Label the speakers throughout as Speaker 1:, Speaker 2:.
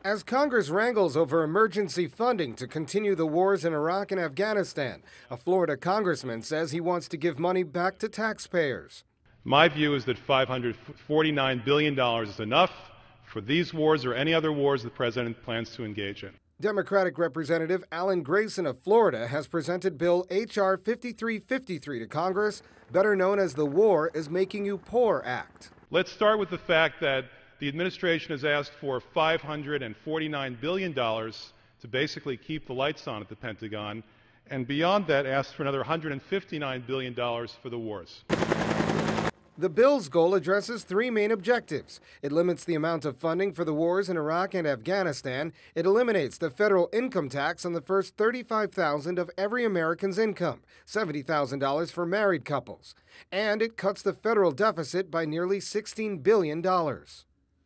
Speaker 1: As Congress wrangles over emergency funding to continue the wars in Iraq and Afghanistan, a Florida congressman says he wants to give money back to taxpayers.
Speaker 2: My view is that $549 billion is enough for these wars or any other wars the president plans to engage in.
Speaker 1: Democratic Representative Grayson of Florida has presented Bill H.R. 5353 to Congress, better known as the War is Making You Poor Act.
Speaker 2: Let's start with the fact that the administration has asked for $549 billion to basically keep the lights on at the Pentagon, and beyond that asked for another $159 billion for the wars.
Speaker 1: The bill's goal addresses three main objectives. It limits the amount of funding for the wars in Iraq and Afghanistan. It eliminates the federal income tax on the first $35,000 of every American's income, $70,000 for married couples. And it cuts the federal deficit by nearly $16 billion.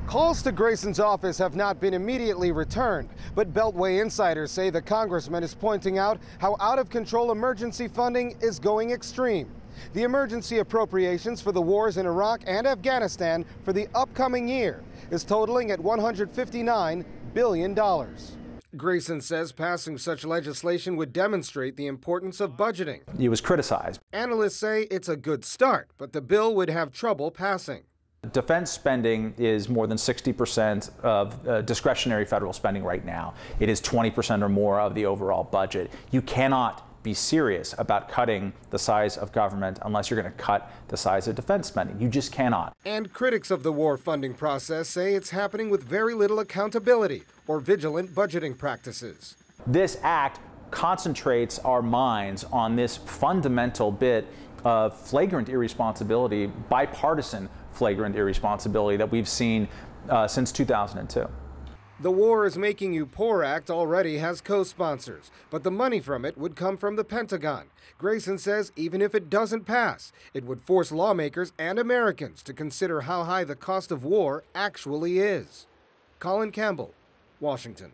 Speaker 1: Calls to Grayson's office have not been immediately returned, but Beltway insiders say the congressman is pointing out how out-of-control emergency funding is going extreme. The emergency appropriations for the wars in Iraq and Afghanistan for the upcoming year is totaling at $159 billion. Grayson says passing such legislation would demonstrate the importance of budgeting.
Speaker 3: It was criticized.
Speaker 1: Analysts say it's a good start, but the bill would have trouble passing.
Speaker 3: Defense spending is more than 60% of discretionary federal spending right now. It is 20% or more of the overall budget. You cannot be serious about cutting the size of government unless you're going to cut the size of defense spending. You just cannot.
Speaker 1: And critics of the war funding process say it's happening with very little accountability or vigilant budgeting practices.
Speaker 3: This act concentrates our minds on this fundamental bit of flagrant irresponsibility, bipartisan flagrant irresponsibility that we've seen since 2002.
Speaker 1: The War is Making You Poor Act already has co-sponsors, but the money from it would come from the Pentagon. Grayson says even if it doesn't pass, it would force lawmakers and Americans to consider how high the cost of war actually is. Colin Campbell, Washington.